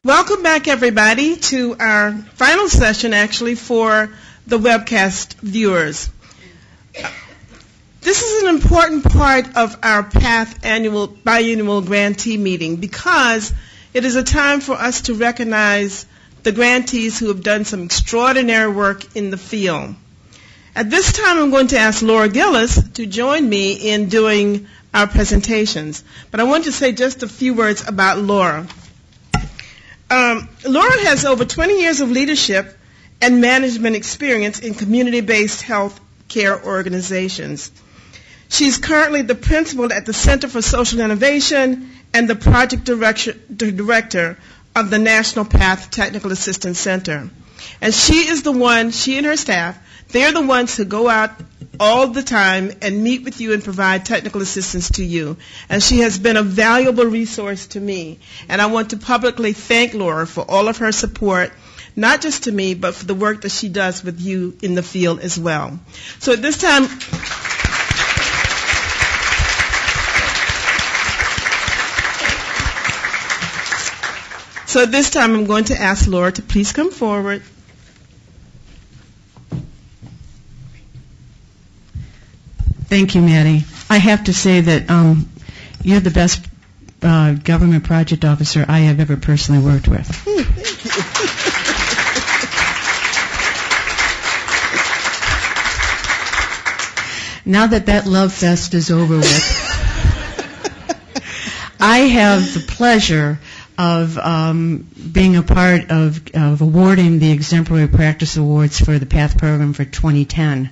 Welcome back, everybody, to our final session, actually, for the webcast viewers. This is an important part of our PATH biannual grantee meeting because it is a time for us to recognize the grantees who have done some extraordinary work in the field. At this time, I'm going to ask Laura Gillis to join me in doing our presentations. But I want to say just a few words about Laura. Laura has over 20 years of leadership and management experience in community-based health care organizations. She's currently the principal at the Center for Social Innovation and the project director of the National PATH Technical Assistance Center. And she and her staff, they're the ones who go out all the time and meet with you and provide technical assistance to you. And she has been a valuable resource to me. And I want to publicly thank Laura for all of her support, not just to me, but for the work that she does with you in the field as well. So at this time, I'm going to ask Laura to please come forward. Thank you, Maddie. I have to say that you're the best government project officer I have ever personally worked with. Now that love fest is over with, I have the pleasure of being a part of awarding the Exemplary Practice Awards for the PATH program for 2010.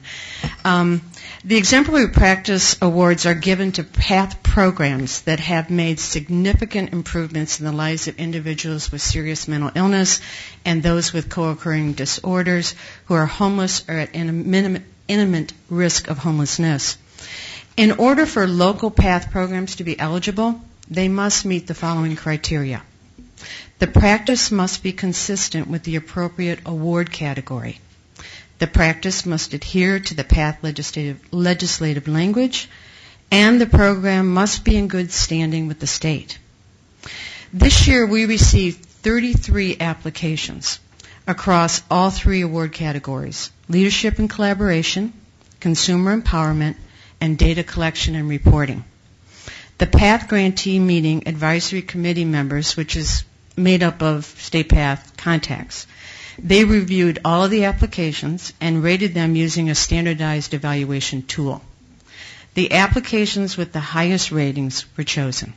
The Exemplary Practice Awards are given to PATH programs that have made significant improvements in the lives of individuals with serious mental illness and those with co-occurring disorders who are homeless or at imminent risk of homelessness. In order for local PATH programs to be eligible, they must meet the following criteria. The practice must be consistent with the appropriate award category. The practice must adhere to the PATH legislative language, and the program must be in good standing with the state. This year we received 33 applications across all three award categories: leadership and collaboration, consumer empowerment, and data collection and reporting. The PATH Grantee Meeting Advisory Committee members, which is made up of state PATH contacts, they reviewed all of the applications and rated them using a standardized evaluation tool. The applications with the highest ratings were chosen.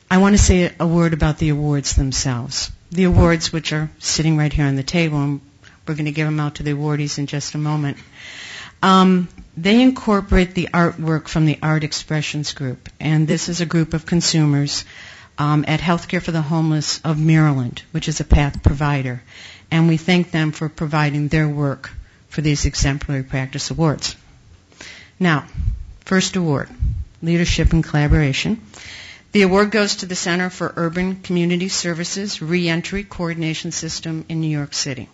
I want to say a word about the awards themselves. The awards, which are sitting right here on the table, and we're going to give them out to the awardees in just a moment. They incorporate the artwork from the Art Expressions Group, and this is a group of consumers at Healthcare for the Homeless of Maryland, which is a PATH provider. And we thank them for providing their work for these Exemplary Practice Awards. Now, first award, Leadership and Collaboration. The award goes to the Center for Urban Community Services Reentry Coordination System in New York City.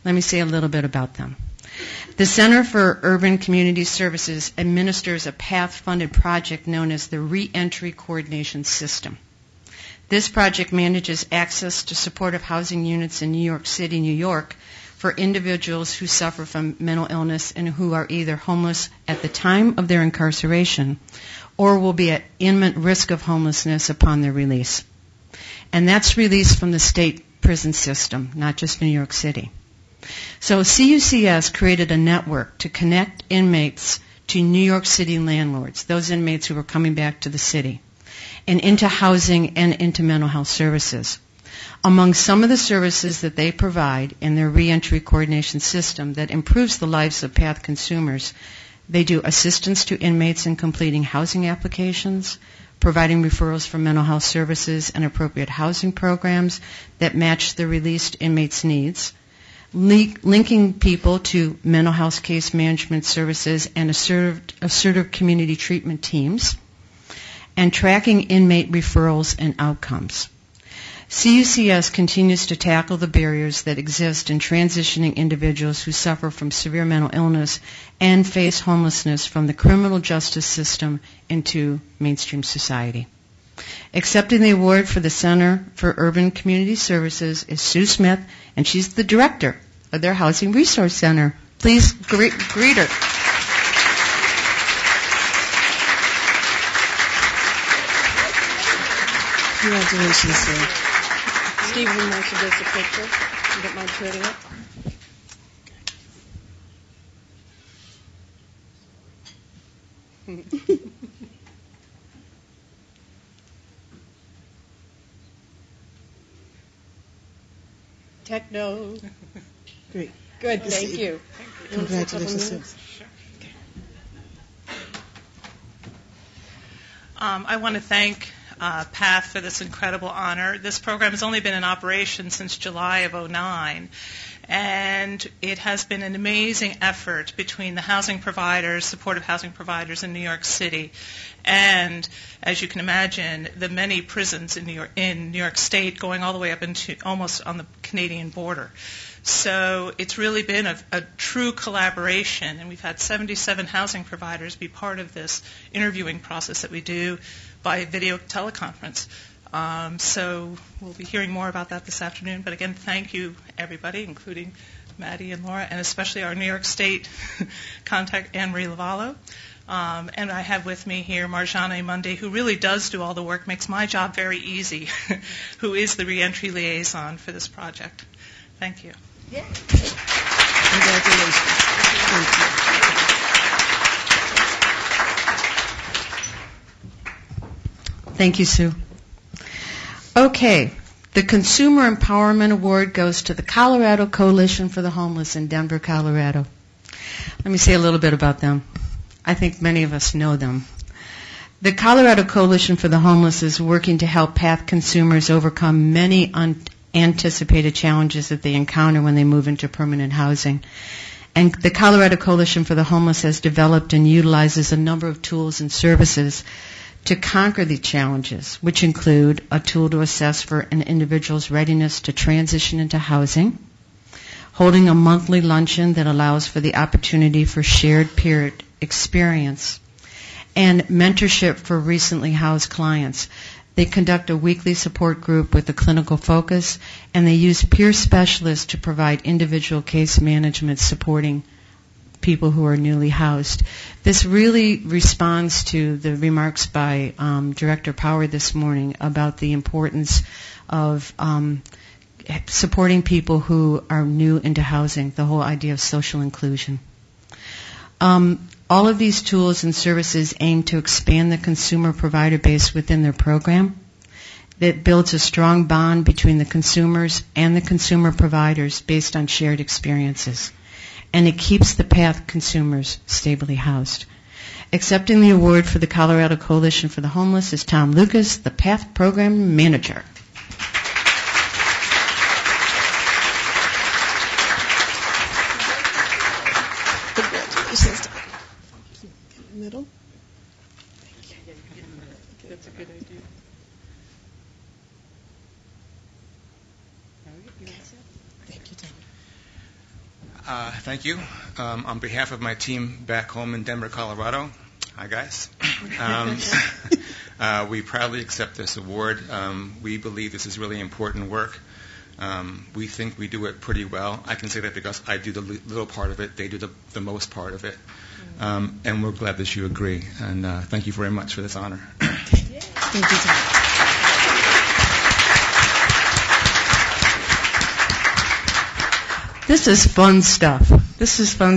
Let me say a little bit about them. The Center for Urban Community Services administers a PATH-funded project known as the Reentry Coordination System. This project manages access to supportive housing units in New York City, New York, for individuals who suffer from mental illness and who are either homeless at the time of their incarceration or will be at imminent risk of homelessness upon their release. And that's released from the state prison system, not just New York City. So CUCS created a network to connect inmates to New York City landlords, those inmates who are coming back to the city, and into housing and into mental health services. Among some of the services that they provide in their reentry coordination system that improves the lives of PATH consumers, they do assistance to inmates in completing housing applications, providing referrals for mental health services and appropriate housing programs that match the released inmates' needs, linking people to mental health case management services and assertive community treatment teams, and tracking inmate referrals and outcomes. CUCS continues to tackle the barriers that exist in transitioning individuals who suffer from severe mental illness and face homelessness from the criminal justice system into mainstream society. Accepting the award for the Center for Urban Community Services is Sue Smith, and she's the director of their Housing Resource Center. Please greet her. Congratulations, sir. Stephen wants to do a picture. Get my turning up. Techno. Great. Good, thank you. Congratulations, sir. I want to thank PATH for this incredible honor. This program has only been in operation since July of 2009, and it has been an amazing effort between the housing providers, supportive housing providers in New York City, and, as you can imagine, the many prisons in New York State going all the way up into almost on the Canadian border. So it's really been a true collaboration, and we've had 77 housing providers be part of this interviewing process that we do by video teleconference. So we'll be hearing more about that this afternoon. But again, thank you, everybody, including Maddie and Laura, and especially our New York State contact, Anne-Marie Lavallo. And I have with me here Marjane Mundy, who really does do all the work, makes my job very easy, who is the reentry liaison for this project. Thank you. Yeah. Congratulations. Thank you. Thank you, Sue. Okay. The Consumer Empowerment Award goes to the Colorado Coalition for the Homeless in Denver, Colorado. Let me say a little bit about them. I think many of us know them. The Colorado Coalition for the Homeless is working to help PATH consumers overcome many unanticipated challenges that they encounter when they move into permanent housing. And the Colorado Coalition for the Homeless has developed and utilizes a number of tools and services to conquer the challenges, which include a tool to assess for an individual's readiness to transition into housing, holding a monthly luncheon that allows for the opportunity for shared peer experience, and mentorship for recently housed clients. They conduct a weekly support group with a clinical focus, and they use peer specialists to provide individual case management supporting people who are newly housed. This really responds to the remarks by Director Power this morning about the importance of supporting people who are new into housing, the whole idea of social inclusion. All of these tools and services aim to expand the consumer provider base within their program. That builds a strong bond between the consumers and the consumer providers based on shared experiences. And it keeps the PATH consumers stably housed. Accepting the award for the Colorado Coalition for the Homeless is Tom Lucas, the PATH Program Manager. Congratulations. Middle. That's a good idea. Thank you, Tom. Thank you. On behalf of my team back home in Denver, Colorado, hi guys. We proudly accept this award. We believe this is really important work. We think we do it pretty well. I can say that because I do the little part of it, they do the most part of it. And we're glad that you agree. And thank you very much for this honor. Thank you, Tom. This is fun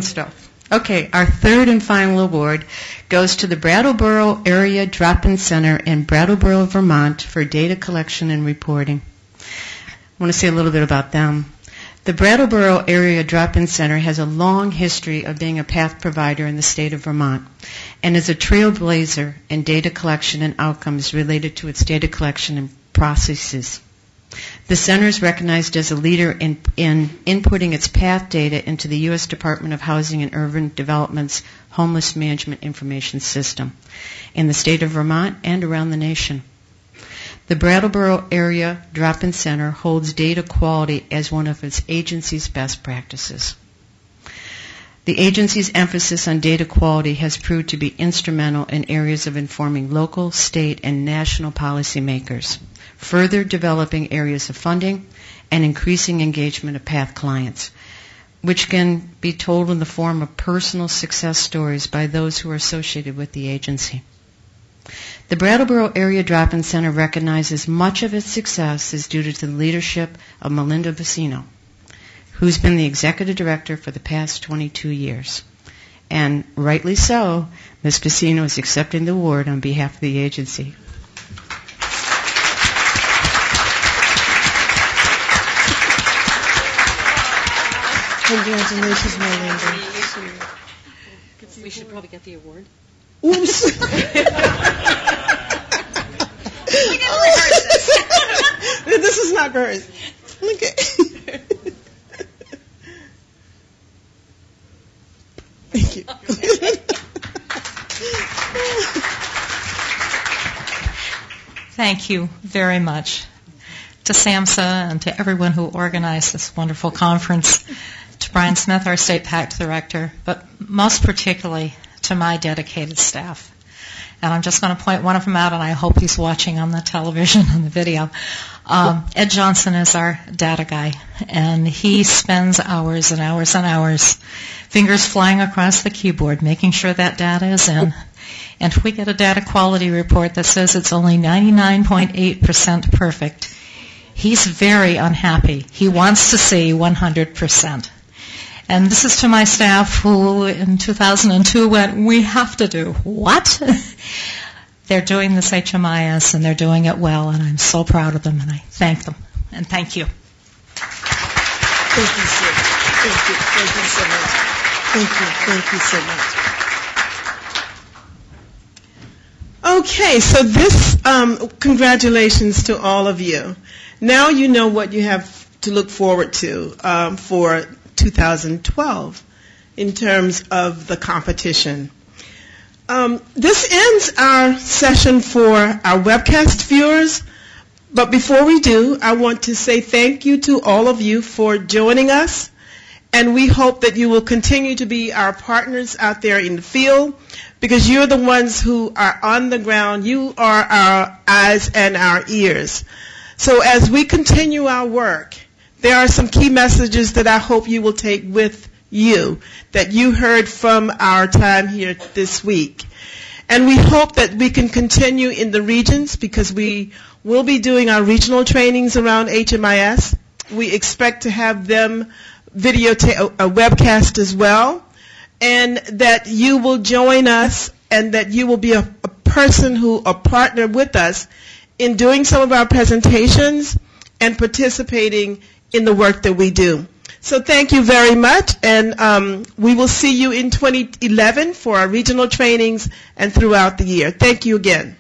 stuff. Okay, our third and final award goes to the Brattleboro Area Drop-In Center in Brattleboro, Vermont for data collection and reporting. I want to say a little bit about them. The Brattleboro Area Drop-In Center has a long history of being a PATH provider in the state of Vermont and is a trailblazer in data collection and outcomes related to its data collection and processes. The center is recognized as a leader in inputting its PATH data into the U.S. Department of Housing and Urban Development's Homeless Management Information System in the state of Vermont and around the nation. The Brattleboro Area Drop-In Center holds data quality as one of its agency's best practices. The agency's emphasis on data quality has proved to be instrumental in areas of informing local, state, and national policymakers, further developing areas of funding, and increasing engagement of PATH clients, which can be told in the form of personal success stories by those who are associated with the agency. The Brattleboro Area Drop-In Center recognizes much of its success is due to the leadership of Melinda Vicino, who's been the executive director for the past 22 years. And rightly so, Ms. Vicino is accepting the award on behalf of the agency. Congratulations, Melinda. We should probably get the award. Oops. We didn't rehearse this. This is not rehearsed. Okay. Thank you. Thank you very much to SAMHSA and to everyone who organized this wonderful conference, to Brian Smith, our State PAC Director, but most particularly to my dedicated staff. And I'm just going to point one of them out, and I hope he's watching on the television, on the video. Ed Johnson is our data guy, and he spends hours and hours and hours, fingers flying across the keyboard, making sure that data is in. And if we get a data quality report that says it's only 99.8% perfect, he's very unhappy. He wants to see 100%. And this is to my staff who in 2002 went, we have to do what? They're doing this HMIS and they're doing it well, and I'm so proud of them, and I thank them. And thank you. Thank you so much. Thank you. Thank you so much. Thank you. Thank you so much. Okay, so this, congratulations to all of you. Now you know what you have to look forward to for 2012 in terms of the competition. This ends our session for our webcast viewers, but before we do, I want to say thank you to all of you for joining us, and we hope that you will continue to be our partners out there in the field, because you're the ones who are on the ground. You are our eyes and our ears. So as we continue our work, there are some key messages that I hope you will take with you that you heard from our time here this week. And we hope that we can continue in the regions, because we will be doing our regional trainings around HMIS. We expect to have them a webcast as well, and that you will join us and that you will be a partner with us in doing some of our presentations and participating in the work that we do. So thank you very much, and we will see you in 2011 for our regional trainings and throughout the year. Thank you again.